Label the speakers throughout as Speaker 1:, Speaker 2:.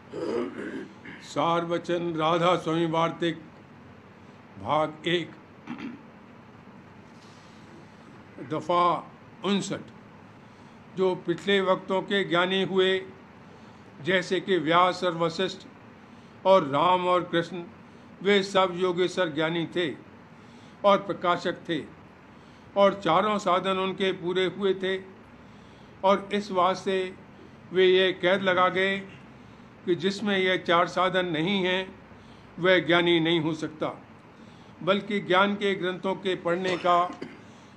Speaker 1: सार वचन राधा स्वामी वार्तिक भाग 1 दफ़ा 59। जो पिछले वक्तों के ज्ञानी हुए, जैसे कि व्यास और वशिष्ठ और राम और कृष्ण, वे सब योगेश्वर ज्ञानी थे और प्रकाशक थे, और चारों साधन उनके पूरे हुए थे। और इस वास्ते वे ये कैद लगा गए कि जिसमें यह चार साधन नहीं हैं वह ज्ञानी नहीं हो सकता, बल्कि ज्ञान के ग्रंथों के पढ़ने का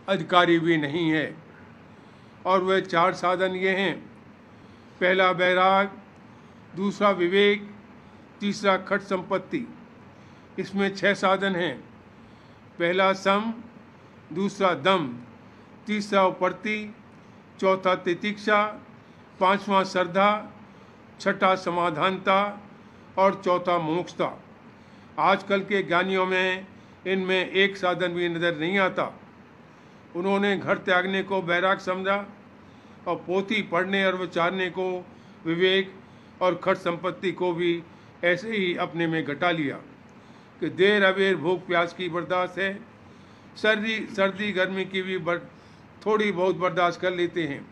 Speaker 1: अधिकारी भी नहीं है। और वह चार साधन ये हैं: पहला वैराग, दूसरा विवेक, तीसरा खट संपत्ति। इसमें 6 साधन हैं। पहला सम, दूसरा दम, तीसरा उपरति, चौथा तितिक्षा, पांचवा श्रद्धा, छठा समाधानता और चौथा मोक्षता। आजकल के ज्ञानियों में इनमें एक साधन भी नज़र नहीं आता। उन्होंने घर त्यागने को वैराग समझा और पोथी पढ़ने और विचारने को विवेक और खट संपत्ति को भी ऐसे ही अपने में घटा लिया कि देर अबेर भूख प्यास की बर्दाश्त है, सर्दी गर्मी की भी थोड़ी बहुत बर्दाश्त कर लेते हैं।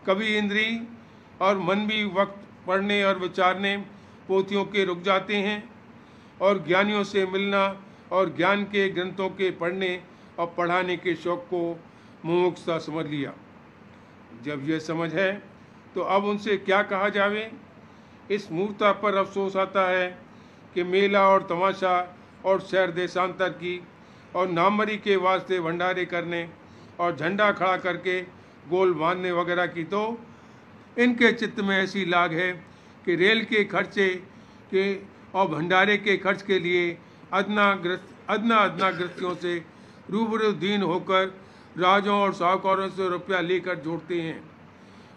Speaker 1: कभी इंद्री और मन भी वक्त पढ़ने और विचारने पोथियों के रुक जाते हैं, और ज्ञानियों से मिलना और ज्ञान के ग्रंथों के पढ़ने और पढ़ाने के शौक को मुमुक्षुता समझ लिया। जब यह समझ है तो अब उनसे क्या कहा जावे। इस मूर्खता पर अफसोस आता है कि मेला और तमाशा और शहर देशांतर की और नामरी के वास्ते भंडारे करने और झंडा खड़ा करके गोल बांधने वगैरह की तो इनके चित्त में ऐसी लाग है कि रेल के खर्चे के और भंडारे के खर्च के लिए अदना ग्रस्तियों से रूबरू दीन होकर राजों और साहूकारों से रुपया लेकर जोड़ते हैं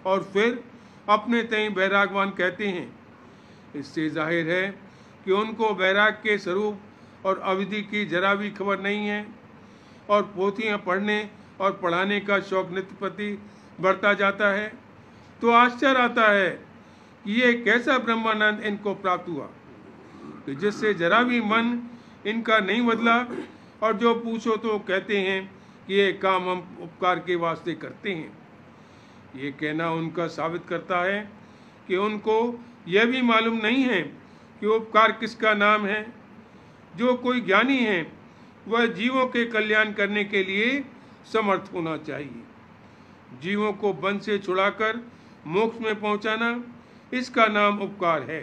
Speaker 1: और फिर अपने तय बैरागवान कहते हैं। इससे जाहिर है कि उनको बैराग के स्वरूप और अवधि की जरा भी खबर नहीं है, और पोथियाँ पढ़ने और पढ़ाने का शौक नित्य प्रति बढ़ता जाता है। तो आश्चर्य आता है कि ये कैसा ब्रह्मानंद इनको प्राप्त हुआ कि जिससे जरा भी मन इनका नहीं बदला, और जो पूछो तो कहते हैं कि ये काम हम उपकार के वास्ते करते हैं। ये कहना उनका साबित करता है कि उनको यह भी मालूम नहीं है कि उपकार किसका नाम है। जो कोई ज्ञानी है वह जीवों के कल्याण करने के लिए समर्थ होना चाहिए। जीवों को बंध से छुड़ाकर मोक्ष में पहुंचाना, इसका नाम उपकार है।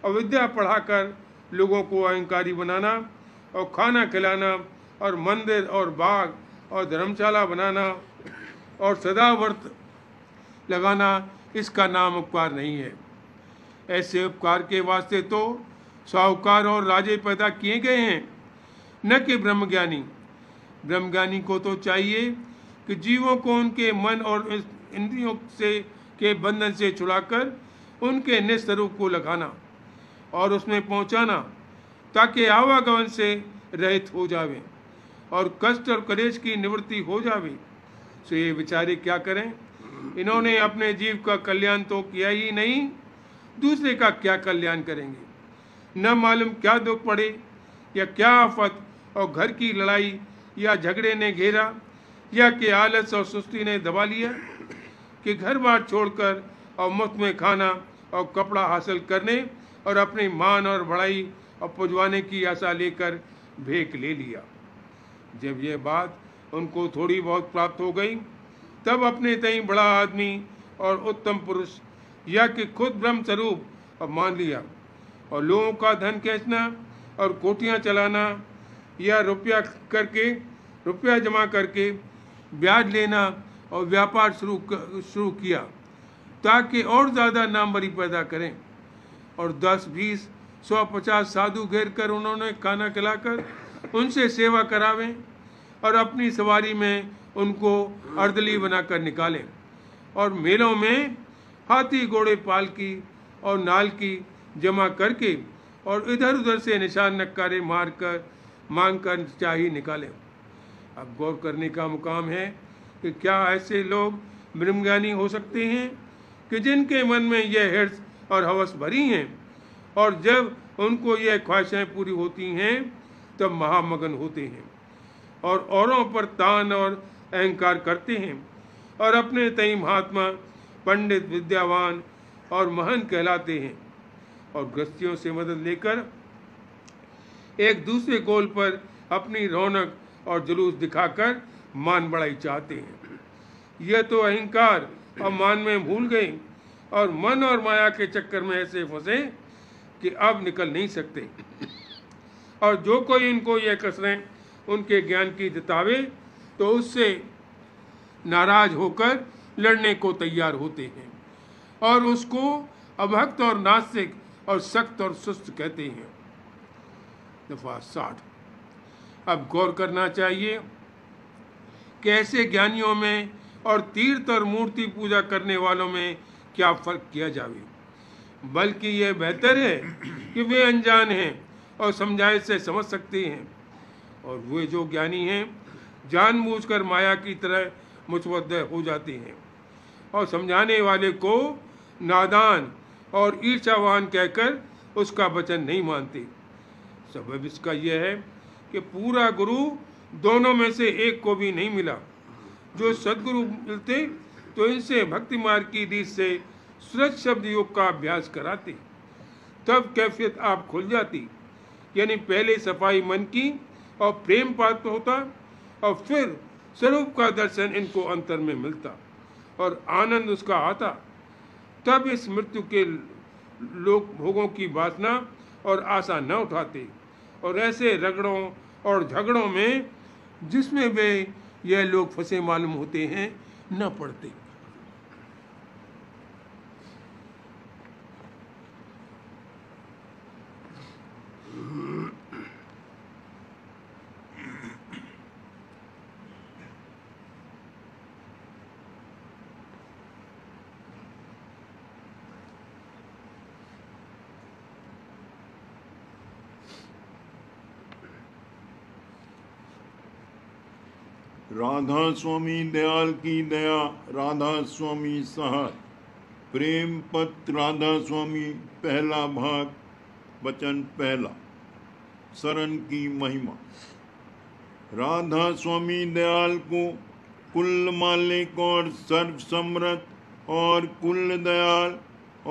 Speaker 1: अविद्या पढ़ाकर लोगों को अहंकारी बनाना और खाना खिलाना और मंदिर और बाग और धर्मशाला बनाना और सदा व्रत लगाना, इसका नाम उपकार नहीं है। ऐसे उपकार के वास्ते तो साहूकार और राजे पैदा किए गए हैं, न कि ब्रह्मज्ञानी। ब्रह्मज्ञानी को तो चाहिए कि जीवों को उनके मन और इंद्रियों से के बंधन से छुड़ाकर उनके निस्वरूप को लगाना और उसमें पहुंचाना, ताकि आवागमन से रहित हो जावे और कष्ट और कलेश की निवृत्ति हो जावे। सो ये बेचारे क्या करें। इन्होंने अपने जीव का कल्याण तो किया ही नहीं, दूसरे का क्या कल्याण करेंगे। न मालूम क्या दुख पड़े या क्या आफत और घर की लड़ाई या झगड़े ने घेरा, या कि आलस और सुस्ती ने दबा लिया कि घर बार छोड़कर और मुफ्त में खाना और कपड़ा हासिल करने और अपनी मान और बड़ाई और पुजवाने की आशा लेकर भेंक ले लिया। जब यह बात उनको थोड़ी बहुत प्राप्त हो गई, तब अपने तई बड़ा आदमी और उत्तम पुरुष या कि खुद ब्रह्म स्वरूप अब मान लिया, और लोगों का धन खींचना और कोठियाँ चलाना या रुपया जमा करके ब्याज लेना और व्यापार शुरू किया, ताकि और ज़्यादा नामवरी पैदा करें। और 10, 20, 100, 50 साधु घेर कर उन्होंने खाना खिलाकर उनसे सेवा करावें और अपनी सवारी में उनको अर्दली बनाकर निकालें, और मेलों में हाथी घोड़े पालकी और नाल की जमा करके और इधर उधर से निशान नक्कारे मांग कर चाही निकालें। अब गौर करने का मुकाम है कि क्या ऐसे लोग ब्रह्मज्ञानी हो सकते हैं कि जिनके मन में यह हिर्स और हवस भरी हैं और जब उनको ये ख्वाहिशें पूरी होती हैं तब महामगन होते हैं और औरों पर तान और अहंकार करते हैं और अपने तई महात्मा, पंडित, विद्यावान और महान कहलाते हैं और गृहस्थियों से मदद लेकर एक दूसरे गोल पर अपनी रौनक और जुलूस दिखाकर मान बढ़ाई चाहते हैं। यह तो अहंकार और मान में भूल गए और मन और माया के चक्कर में ऐसे फंसे कि अब निकल नहीं सकते और जो कोई इनको ये कसरें उनके ज्ञान की जतावे तो उससे नाराज होकर लड़ने को तैयार होते हैं और उसको अभक्त और नास्तिक और सख्त और सुस्त कहते हैं। दफा 60। अब गौर करना चाहिए कि ऐसे ज्ञानियों में और तीर्थ और मूर्ति पूजा करने वालों में क्या फर्क किया जावे, बल्कि यह बेहतर है कि वे अनजान हैं और समझाए से समझ सकते हैं और वे जो ज्ञानी हैं जानबूझकर माया की तरह मुतवद्दे हो जाते हैं और समझाने वाले को नादान और ईर्ष्यावान कहकर उसका वचन नहीं मानते। सबब इसका यह है कि पूरा गुरु दोनों में से एक को भी नहीं मिला। जो सदगुरु मिलते तो इनसे भक्ति मार्ग की रीत से सूरज शब्द योग का अभ्यास कराते, तब कैफियत आप खुल जाती, यानी पहले सफाई मन की और प्रेम प्राप्त होता और फिर स्वरूप का दर्शन इनको अंतर में मिलता और आनंद उसका आता। तब इस मृत्यु के लोक भोगों की वासना और आशा न उठाते और ऐसे रगड़ों और झगड़ों में जिसमें वे यह लोग फंसे मालूम होते हैं न पड़ते।
Speaker 2: राधा स्वामी दयाल की दया, राधा स्वामी सहाय। प्रेम पत्र राधा स्वामी, पहला भाग, वचन पहला। शरण की महिमा। राधा स्वामी दयाल को कुल मालिक और सर्व समर्थ और कुल दयाल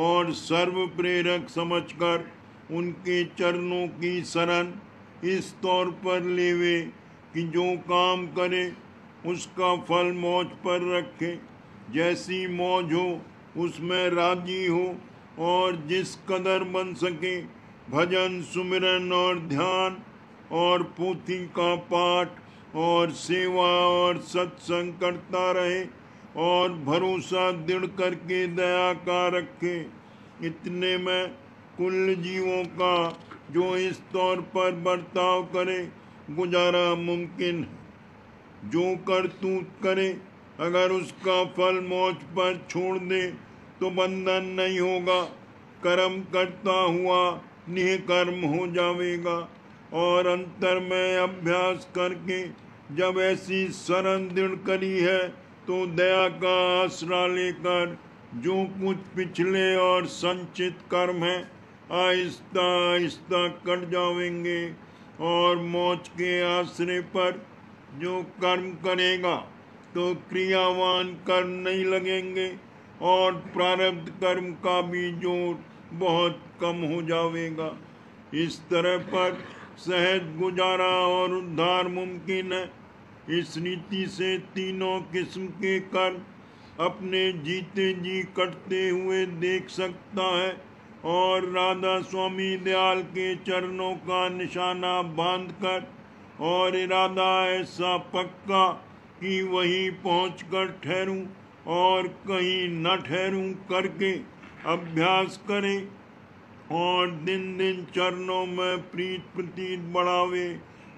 Speaker 2: और सर्व प्रेरक समझकर उनके चरणों की शरण इस तौर पर लेवे कि जो काम करे उसका फल मौज पर रखे, जैसी मौज हो उसमें राजी हो और जिस कदर बन सके भजन, सुमिरन और ध्यान और पोथी का पाठ और सेवा और सत्संग करता रहे और भरोसा दृढ़ करके दया का रखे। इतने में कुल जीवों का जो इस तौर पर बर्ताव करे गुजारा मुमकिन है। जो करतूत करे अगर उसका फल मौज पर छोड़ दे तो बंधन नहीं होगा, कर्म करता हुआ निष्कर्म हो जाएगा और अंतर में अभ्यास करके जब ऐसी शरण दृढ़ करी है तो दया का आसरा लेकर जो कुछ पिछले और संचित कर्म है आहिस्ता आहिस्ता कट जाएंगे और मौज के आश्रय पर जो कर्म करेगा तो क्रियावान कर्म नहीं लगेंगे और प्रारब्ध कर्म का भी जोर बहुत कम हो जाएगा। इस तरह पर सहज गुजारा और उद्धार मुमकिन है। इस रीति से तीनों किस्म के कर्म अपने जीते जी कटते हुए देख सकता है और राधा स्वामी दयाल के चरणों का निशाना बांधकर और इरादा ऐसा पक्का कि वहीं पहुंचकर ठहरूं और कहीं न ठहरूं करके अभ्यास करे और दिन दिन चरणों में प्रीत प्रतीत बढ़ावे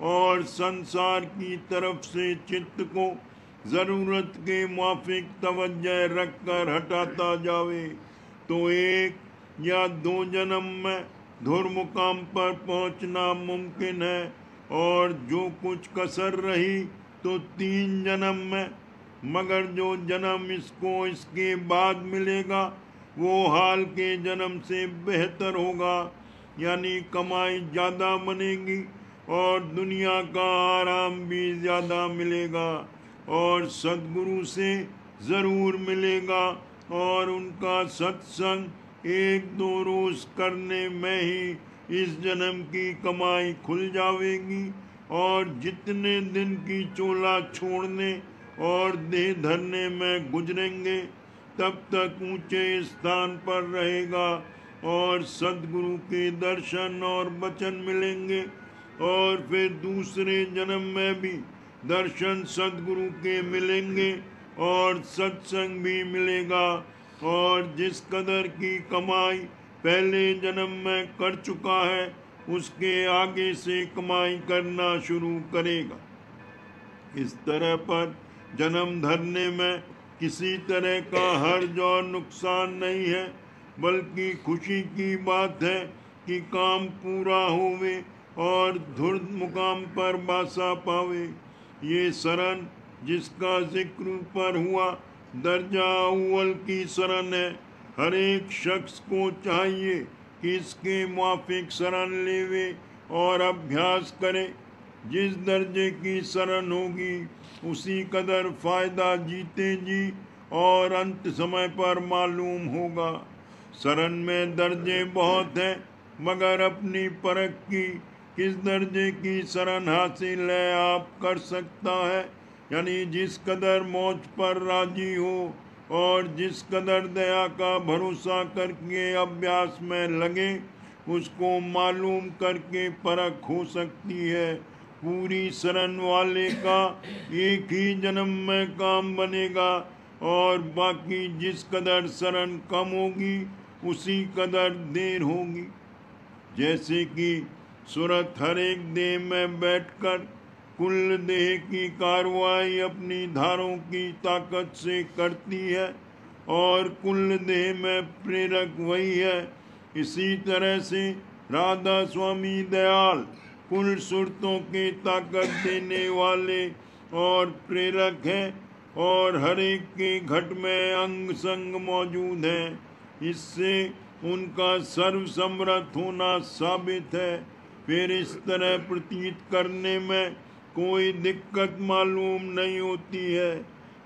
Speaker 2: और संसार की तरफ से चित्त को जरूरत के माफिक तवज्जो रखकर हटाता जावे तो एक या दो जन्म में धुर मुकाम पर पहुंचना मुमकिन है और जो कुछ कसर रही तो 3 जन्म में, मगर जो जन्म इसको इसके बाद मिलेगा वो हाल के जन्म से बेहतर होगा यानी कमाई ज़्यादा बनेगी और दुनिया का आराम भी ज़्यादा मिलेगा और सद्गुरु से ज़रूर मिलेगा। और उनका सत्संग 1-2 रोज़ करने में ही इस जन्म की कमाई खुल जाएगी और जितने दिन की चोला छोड़ने और देह धरने में गुजरेंगे तब तक ऊंचे स्थान पर रहेगा और सद्गुरु के दर्शन और वचन मिलेंगे और फिर दूसरे जन्म में भी दर्शन सद्गुरु के मिलेंगे और सत्संग भी मिलेगा और जिस कदर की कमाई पहले जन्म में कर चुका है उसके आगे से कमाई करना शुरू करेगा। इस तरह पर जन्म धरने में किसी तरह का हर्ज और नुकसान नहीं है, बल्कि खुशी की बात है कि काम पूरा होवे और धुर्त मुकाम पर बासा पावे। ये शरण जिसका जिक्र ऊपर हुआ दर्जा अव्वल की शरण है। हर एक शख्स को चाहिए कि इसके मुआफिक शरण लेवे और अभ्यास करे। जिस दर्जे की शरण होगी उसी कदर फायदा जीते जी और अंत समय पर मालूम होगा। शरण में दर्जे बहुत हैं, मगर अपनी परख की किस दर्जे की शरण हासिल है आप कर सकता है। यानी जिस कदर मौज पर राजी हो और जिस कदर दया का भरोसा करके अभ्यास में लगे उसको मालूम करके परख हो सकती है। पूरी शरण वाले का एक ही जन्म में काम बनेगा और बाकी जिस कदर शरण कम होगी उसी कदर देर होगी। जैसे कि सूरत हर एक देह में बैठकर कुल देह की कार्रवाई अपनी धारों की ताकत से करती है और कुल देह में प्रेरक वही है। इसी तरह से राधा स्वामी दयाल कुल सुरतों के ताकत देने वाले और प्रेरक हैं और हर एक के घट में अंग संग मौजूद है। इससे उनका सर्व समर्थ होना साबित है। फिर इस तरह प्रतीत करने में कोई दिक्कत मालूम नहीं होती है,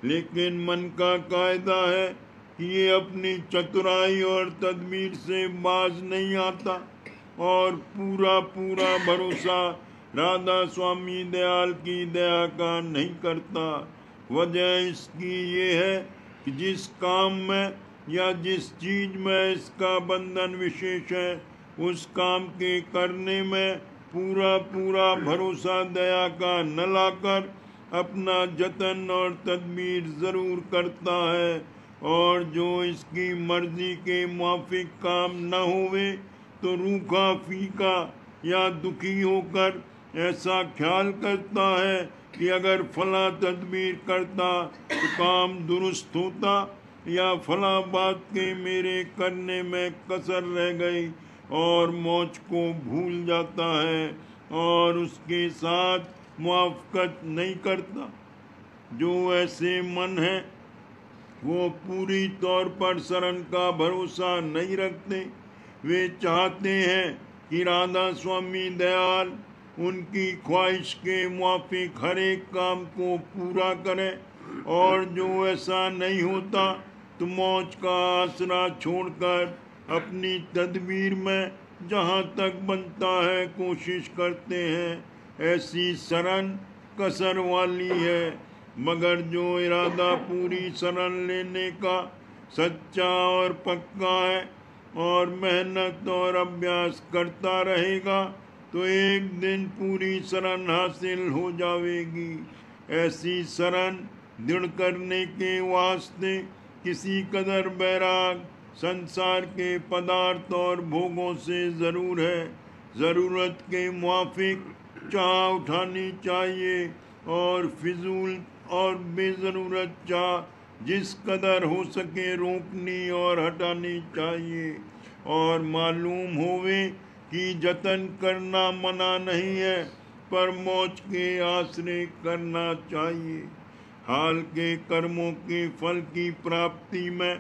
Speaker 2: लेकिन मन का कायदा है कि ये अपनी चतुराई और तदबीर से बाज नहीं आता और पूरा पूरा भरोसा राधा स्वामी दयाल की दया का नहीं करता। वजह इसकी ये है कि जिस काम में या जिस चीज में इसका बंधन विशेष है उस काम के करने में पूरा पूरा भरोसा दया का न लाकर अपना जतन और तदबीर जरूर करता है। और जो इसकी मर्जी के मुआफिक काम न होवे तो रूखा फीका या दुखी होकर ऐसा ख्याल करता है कि अगर फला तदबीर करता तो काम दुरुस्त होता या फला बात के मेरे करने में कसर रह गई और मौज को भूल जाता है और उसके साथ मुआफ़क़त नहीं करता। जो ऐसे मन है वो पूरी तौर पर शरण का भरोसा नहीं रखते। वे चाहते हैं कि राधा स्वामी दयाल उनकी ख्वाहिश के मुआफिक हर एक काम को पूरा करें और जो ऐसा नहीं होता तो मौज का आसरा छोड़कर अपनी तदबीर में जहाँ तक बनता है कोशिश करते हैं। ऐसी शरण कसर वाली है, मगर जो इरादा पूरी शरण लेने का सच्चा और पक्का है और मेहनत और अभ्यास करता रहेगा तो एक दिन पूरी शरण हासिल हो जाएगी। ऐसी शरण दृढ़ करने के वास्ते किसी कदर बैराग संसार के पदार्थ और भोगों से ज़रूर है। ज़रूरत के मुआफिक चाह उठानी चाहिए और फिजूल और बेज़रूरत चाह जिस कदर हो सके रोकनी और हटानी चाहिए। और मालूम होवे कि जतन करना मना नहीं है, पर मौज के आसरे करना चाहिए। हाल के कर्मों के फल की प्राप्ति में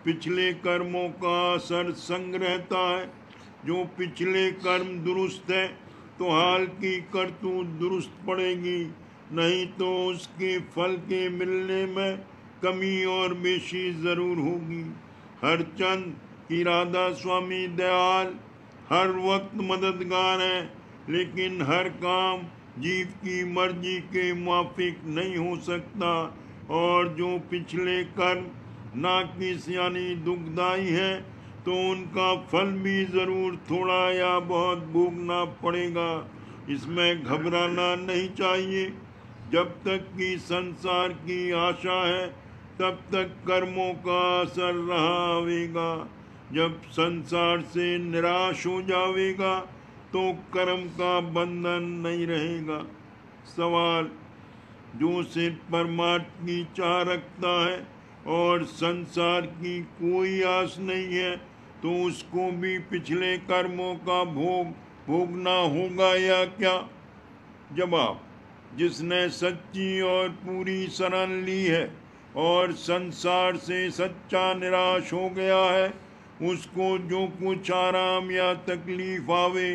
Speaker 2: पिछले कर्मों का असर संग रहता है जो पिछले कर्म दुरुस्त है तो हाल की करतूत दुरुस्त पड़ेगी, नहीं तो उसके फल के मिलने में कमी और बेशी जरूर होगी। हरचंद की राधा स्वामी दयाल हर वक्त मददगार है, लेकिन हर काम जीव की मर्जी के मुआफिक नहीं हो सकता, और जो पिछले कर्म नाकिस यानी दुखदाई है तो उनका फल भी जरूर थोड़ा या बहुत भोगना पड़ेगा। इसमें घबराना नहीं चाहिए। जब तक कि संसार की आशा है तब तक कर्मों का असर रहावेगा। जब संसार से निराश हो जावेगा तो कर्म का बंधन नहीं रहेगा। सवाल: जो सिर्फ परमात्मा की चाह रखता है और संसार की कोई आस नहीं है तो उसको भी पिछले कर्मों का भोगना होगा या क्या? जवाब: जिसने सच्ची और पूरी शरण ली है और संसार से सच्चा निराश हो गया है, उसको जो कुछ आराम या तकलीफ आवे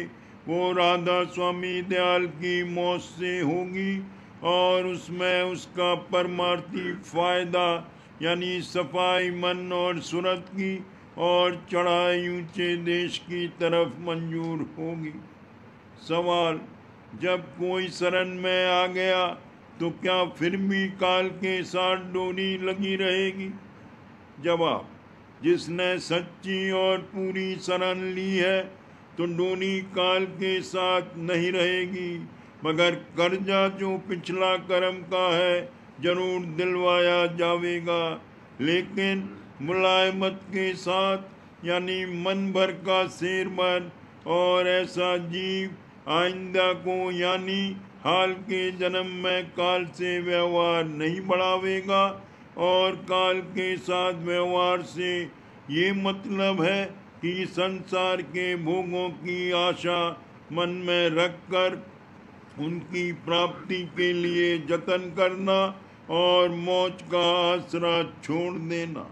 Speaker 2: वो राधा स्वामी दयाल की मौत से होगी, और उसमें उसका परमार्थी फायदा यानी सफाई मन और सूरत की और चढ़ाई ऊंचे देश की तरफ मंजूर होगी। सवाल: जब कोई शरण में आ गया तो क्या फिर भी काल के साथ डोरी लगी रहेगी? जवाब: जिसने सच्ची और पूरी शरण ली है तो डोरी काल के साथ नहीं रहेगी, मगर कर्जा जो पिछला कर्म का है जरूर दिलवाया जावेगा, लेकिन मुलायमत के साथ, यानी मन भर का शेर मन। और ऐसा जीव आइंदा को यानी हाल के जन्म में काल से व्यवहार नहीं बढ़ावेगा, और काल के साथ व्यवहार से ये मतलब है कि संसार के भोगों की आशा मन में रखकर उनकी प्राप्ति के लिए जतन करना और मौज का आसरा छोड़ देना।